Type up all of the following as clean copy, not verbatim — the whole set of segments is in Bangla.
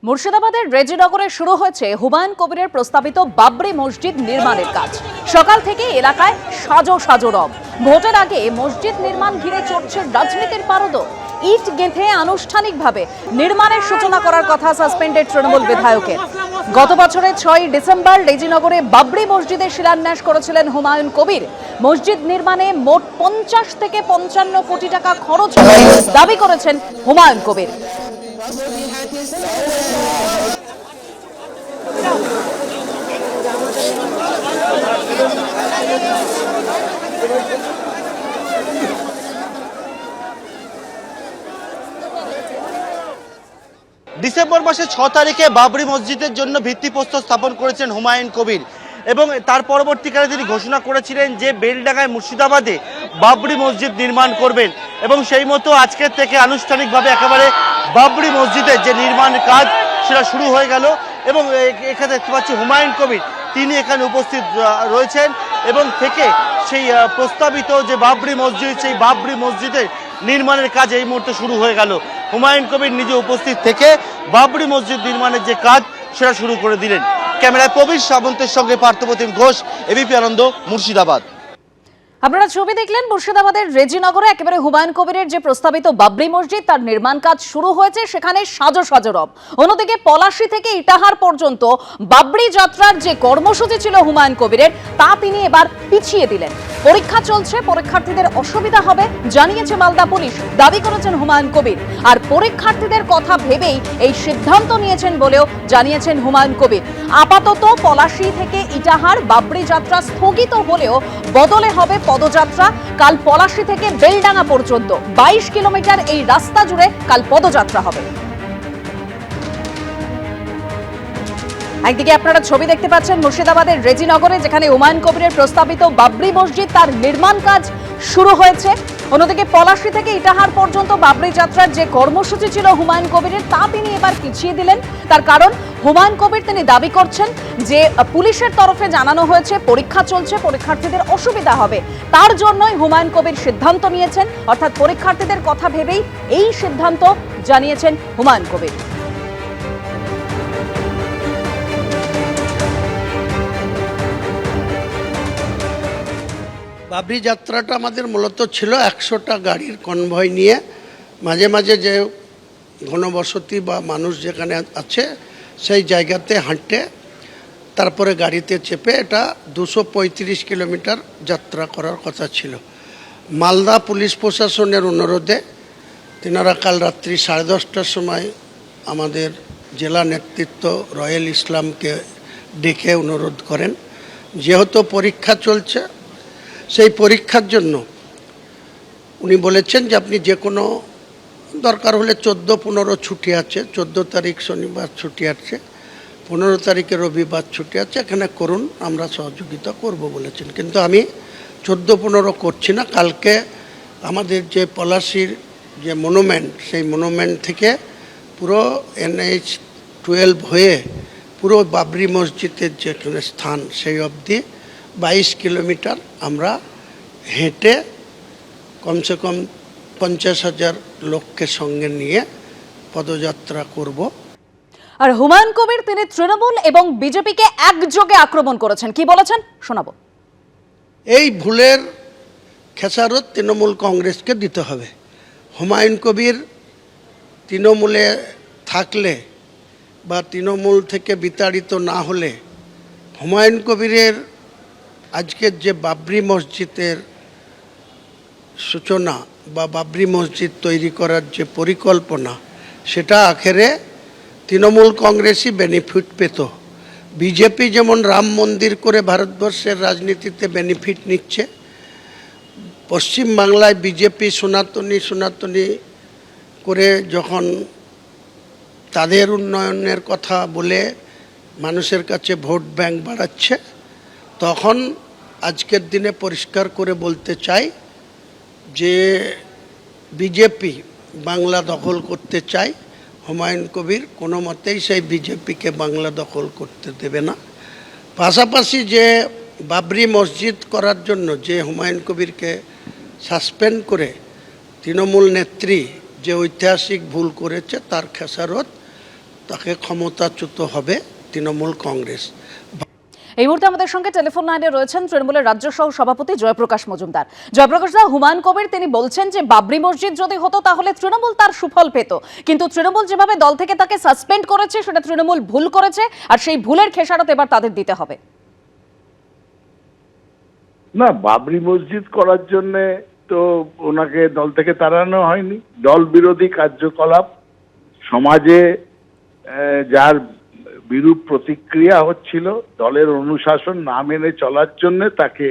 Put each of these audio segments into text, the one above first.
মুর্শিদাবাদের রেজিনগরে শুরু হয়েছে হুমায়ুন কবিরের প্রস্তাবিত বাবরি মসজিদ নির্মাণের কাজ। সকাল থেকে এলাকায় সাজো সাজো রব। ভোটের আগে মসজিদ নির্মাণ ঘিরে চড়ছে রাজনীতির পারদ। ইট গেঁথে আনুষ্ঠানিকভাবে নির্মাণের সূচনা করার কথা সাসপেন্ডেড তৃণমূল বিধায়কের। গত বছরের 6 ডিসেম্বর রেজিনগরে বাবরি মসজিদের শিলান্যাস করেছিলেন হুমায়ুন কবির। মসজিদ নির্মাণে মোট 50 থেকে 55 কোটি টাকা খরচ হবে দাবি করেছেন হুমায়ুন কবির। ডিসেম্বর মাসের 6 তারিখে বাবরি মসজিদের জন্য ভিত্তিপ্রস্তর স্থাপন করেছেন হুমায়ুন কবির এবং তার পরবর্তীকালে তিনি ঘোষণা করেছিলেন যে বেলডাঙ্গায় মুর্শিদাবাদে বাবরি মসজিদ নির্মাণ করবেন এবং সেই মতো আজকের থেকে আনুষ্ঠানিকভাবে একেবারে বাবরি মসজিদের যে নির্মাণ কাজ সেটা শুরু হয়ে গেল। এবং এখানে দেখতে পাচ্ছি হুমায়ুন কবির তিনি এখানে উপস্থিত রয়েছেন এবং থেকে সেই প্রস্তাবিত যে বাবরি মসজিদ সেই বাবরি মসজিদের নির্মাণের কাজ এই মুহূর্তে শুরু হয়ে গেল। হুমায়ুন কবির নিজে উপস্থিত থেকে বাবরি মসজিদ নির্মাণের যে কাজ সেটা শুরু করে দিলেন। ক্যামেরায় প্রবীর সামন্তের সঙ্গে পার্থপ্রতিম ঘোষ, এবিপি আনন্দ, মুর্শিদাবাদ। আপনারা ছবি দেখলেন মুর্শিদাবাদের রেজিনগরে একেবারে হুমায়ুন কবিরের যে প্রস্তাবিত বাবরি মসজিদ তার নির্মাণ কাজ শুরু হয়েছে, সেখানে সাজো সাজো রব। অন্যদিকে পলাশী থেকে ইটাহার পর্যন্ত বাবরি যাত্রার যে কর্মসূচি ছিল হুমায়ুন কবিরের তা তিনি এবার পিছিয়ে দিলেন। পরীক্ষা চলছে, পরীক্ষার্থীদের অসুবিধা হবে জানিয়েছে মালদা পুলিশ, দাবি করেছেন হুমায়ুন কবির। আর পরীক্ষার্থীদের কথা ভেবেই এই সিদ্ধান্ত নিয়েছেন বলেও জানিয়েছেন হুমায়ুন কবির। আপাতত পলাশী থেকে ইটাহার বাবরি যাত্রা স্থগিত হলেও বদলে হবে পদযাত্রা। কাল পলাশী থেকে বেলডাঙ্গা পর্যন্ত 22 কিলোমিটার এই রাস্তা জুড়ে কাল পদযাত্রা হবে। একদিকে আপনারা ছবি দেখতে পাচ্ছেন মুর্শিদাবাদের রেজিনগরে, যেখানে হুমায়ুন কবিরের প্রস্তাবিত বাবরি মসজিদ তার নির্মাণ কাজ শুরু হয়েছে। অন্যদিকে পলাশী থেকে ইটাহার পর্যন্ত বাবরি যাত্রার যে কর্মসূচি ছিল হুমায়ুন কবিরের তা তিনি এবার পিছিয়ে দিলেন। তার কারণ হুমায়ুন কবির তিনি দাবি করছেন যে পুলিশের তরফে জানানো হয়েছে পরীক্ষা চলছে, পরীক্ষার্থীদের অসুবিধা হবে, তার জন্যই হুমায়ুন কবির সিদ্ধান্ত নিয়েছেন। অর্থাৎ পরীক্ষার্থীদের কথা ভেবেই এই সিদ্ধান্ত জানিয়েছেন হুমায়ুন কবির। বাবরি যাত্রাটা আমাদের মূলত ছিল 100টা গাড়ির কনভয় নিয়ে, মাঝে মাঝে যে ঘনবসতি বা মানুষ যেখানে আছে সেই জায়গাতে হাঁটতে, তারপরে গাড়িতে চেপে এটা 235 কিলোমিটার যাত্রা করার কথা ছিল। মালদা পুলিশ প্রশাসনের অনুরোধে তেনারা কাল রাত্রি 10:30টার সময় আমাদের জেলা নেতৃত্ব রয়েল ইসলামকে ডেকে অনুরোধ করেন, যেহেতু পরীক্ষা চলছে সেই পরীক্ষার জন্য উনি বলেছেন যে আপনি যে কোনো দরকার হলে 14-15 ছুটি আছে, 14 তারিখ শনিবার ছুটি আছে, 15 তারিখে রবিবার ছুটি আছে, এখানে করুন, আমরা সহযোগিতা করব বলেছেন। কিন্তু আমি 14-15 করছি না। কালকে আমাদের যে পলাশীর যে মনুমেন্ট সেই মনুমেন্ট থেকে পুরো NH-12 হয়ে পুরো বাবরি মসজিদের যেখানে স্থান সেই অবধি 22 কিলোমিটার আমরা হেঁটে কমসে কম 50,000 লোককে সঙ্গে নিয়ে পদযাত্রা করব। আর হুমায়ুন কবির তিনি তৃণমূল এবং বিজেপিকে একযোগে আক্রমণ করেছেন, কি বলেছেন শোনাবো। এই ভুলের খেসারত তৃণমূল কংগ্রেসকে দিতে হবে। হুমায়ুন কবির তৃণমূলে থাকলে বা তৃণমূল থেকে বিতাড়িত না হলে হুমায়ুন কবিরের আজকের যে বাবরি মসজিদের সূচনা বা বাবরি মসজিদ তৈরি করার যে পরিকল্পনা সেটা আখেরে তৃণমূল কংগ্রেসই বেনিফিট পেত। বিজেপি যেমন রাম মন্দির করে ভারতবর্ষের রাজনীতিতে বেনিফিট নিচ্ছে, পশ্চিম বাংলায় বিজেপি সনাতনী করে যখন তাদের উন্নয়নের কথা বলে মানুষের কাছে ভোট ব্যাংক বাড়াচ্ছে, তখন আজকের দিনে পরিষ্কার করে বলতে চাই যে বিজেপি বাংলা দখল করতে চায়, হুমায়ুন কবির কোনো মতেই সেই বিজেপিকে বাংলা দখল করতে দেবে না। পাশাপাশি যে বাবরি মসজিদ করার জন্য যে হুমায়ুন কবিরকে সাসপেন্ড করে তৃণমূল নেত্রী যে ঐতিহাসিক ভুল করেছে তার খেসারত তাকে ক্ষমতাচ্যুত হবে তৃণমূল কংগ্রেস। এই মুহূর্তে আমাদের সঙ্গে টেলিফোন লাইনে রয়েছেন তৃণমূলের রাজ্য সহ সভাপতি জয়প্রকাশ মজুমদার। জয়প্রকাশ দা, হুমায়ুন কবির তিনি বলছেন যে বাবরি মসজিদ যদি হতো তাহলে তৃণমূল তার সুফল পেত, কিন্তু তৃণমূল যেভাবে দল থেকে তাকে সাসপেন্ড করেছে সেটা তৃণমূল ভুল করেছে, আর সেই ভুলের খেসারত এবার তাদের দিতে হবে। না, বাবরি মসজিদ করার জন্য তো ওনাকে দল থেকে তাড়ানো হয়নি। দল বিরোধী কার্যকলাপ সমাজে যার বিরূপ প্রতিক্রিয়া হচ্ছিল, দলের অনুশাসন না মেনে চলার জন্য তাকে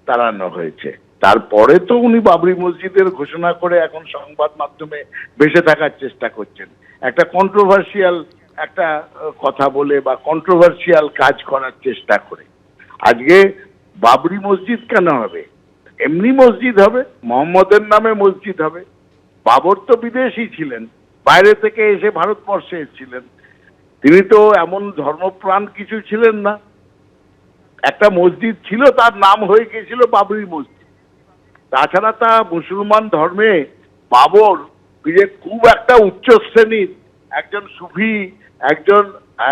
তাড়ানো হয়েছে। তারপরে তো উনি বাবরি মসজিদের ঘোষণা করে এখন সংবাদ মাধ্যমে বেঁচে থাকার চেষ্টা করছেন, একটা কন্ট্রোভার্সিয়াল একটা কথা বলে বা কন্ট্রোভার্সিয়াল কাজ করার চেষ্টা করে। আজকে বাবরি মসজিদ কেন হবে? এমনি মসজিদ হবে, মোহাম্মদের নামে মসজিদ হবে। বাবর তো বিদেশি ছিলেন, বাইরে থেকে এসে ভারতবর্ষে এসেছিলেন, তিনি তো এমন ধর্মপ্রাণ কিছু ছিলেন না। একটা মসজিদ ছিল, তার নাম হয়ে গিয়েছিল বাবরি মসজিদ। তাছাড়া তা মুসলমান ধর্মে বাবর যে খুব একটা উচ্চ শ্রেণীর একজন সুফি, একজন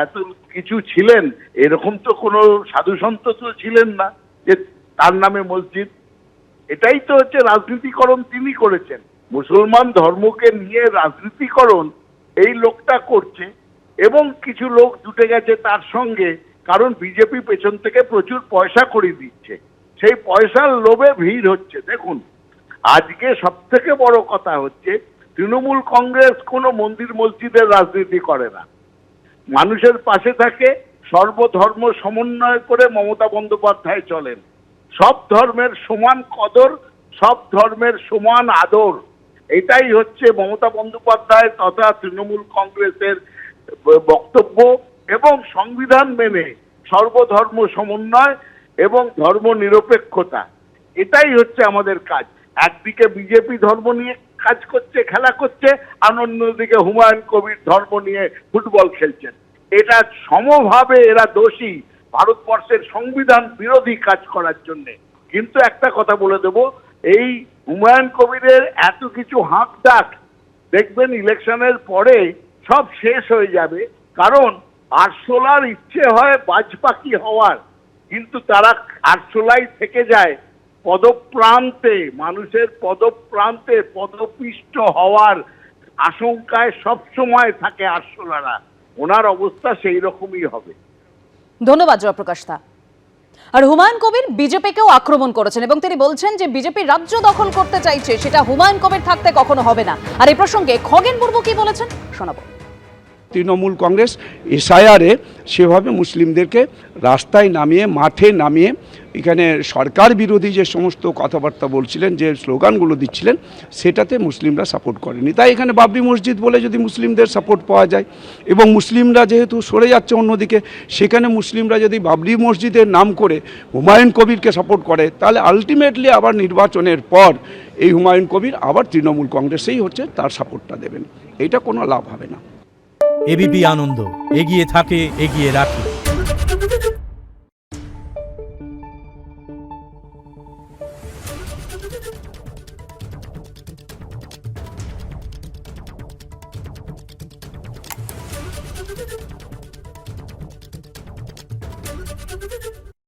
এত কিছু ছিলেন, এরকম তো কোনো সাধু সন্ত তো ছিলেন না যে তার নামে মসজিদ। এটাই তো হচ্ছে রাজনীতিকরণ তিনি করেছেন। মুসলমান ধর্মকে নিয়ে রাজনীতিকরণ এই লোকটা করছে, এবং কিছু লোক জুটে গেছে তার সঙ্গে, কারণ বিজেপি পেছন থেকে প্রচুর পয়সা করে দিচ্ছে, সেই পয়সার লোভে ভিড় হচ্ছে। দেখুন, আজকে সব থেকে বড় কথা হচ্ছে তৃণমূল কংগ্রেস কোনো মন্দির মসজিদের রাজনীতি করে না, মানুষের পাশে থাকে, সর্বধর্ম সমন্বয় করে মমতা বন্দ্যোপাধ্যায় চলেন। সব ধর্মের সমান কদর, সব ধর্মের সমান আদর, এটাই হচ্ছে মমতা বন্দ্যোপাধ্যায় তথা তৃণমূল কংগ্রেসের বক্তব্য। এবং সংবিধান মেনে সর্বধর্ম সমন্বয় এবং ধর্ম নিরপেক্ষতা, এটাই হচ্ছে আমাদের কাজ। একদিকে বিজেপি ধর্ম নিয়ে কাজ করছে, খেলা করছে, আর অন্যদিকে হুমায়ুন কবির ধর্ম নিয়ে ফুটবল খেলছেন। এটা সমভাবে এরা দোষী ভারতবর্ষের সংবিধান বিরোধী কাজ করার জন্য। কিন্তু একটা কথা বলে দেব, এই হুমায়ুন কবিরের এত কিছু হাঁক ডাক দেখবেন ইলেকশনের পরে সব শেষ হয়ে যাবে। কারণ আরশোলার ইচ্ছে হয় বাজপাখি হওয়ার, কিন্তু তারা আরশোলাই থেকে যায় পদপ্রান্তে, মানুষের পদপ্রান্তে পদপিষ্ট হওয়ার আশঙ্কায় সবসময় থাকে আরশোলারা। ওনার অবস্থা সেই রকমই হবে। ধন্যবাদ জয়প্রকাশ দা। আর হুমায়ুন কবির বিজেপিকেও আক্রমণ করেছেন এবং তিনি বলছেন যে বিজেপি রাজ্য দখল করতে চাইছে, সেটা হুমায়ুন কবির থাকতে কখনো হবে না। আর এই প্রসঙ্গে খগেন মুর্মু কি বলেছেন শোনাবো। তৃণমূল কংগ্রেস এসআইআরে সেভাবে মুসলিমদেরকে রাস্তায় নামিয়ে, মাঠে নামিয়ে, এখানে সরকার বিরোধী যে সমস্ত কথাবার্তা বলছিলেন, যে স্লোগানগুলো দিচ্ছিলেন, সেটাতে মুসলিমরা সাপোর্ট করেনি। তাই এখানে বাবরি মসজিদ বলে যদি মুসলিমদের সাপোর্ট পাওয়া যায়, এবং মুসলিমরা যেহেতু সরে যাচ্ছে অন্যদিকে, সেখানে মুসলিমরা যদি বাবরি মসজিদের নাম করে হুমায়ুন কবিরকে সাপোর্ট করে, তাহলে আলটিমেটলি আবার নির্বাচনের পর এই হুমায়ুন কবির আবার তৃণমূল কংগ্রেসেই হচ্ছে তার সাপোর্টটা দেবেন। এটা কোনো লাভ হবে না। এবিপি আনন্দ, এগিয়ে থাকে, এগিয়ে রাখে।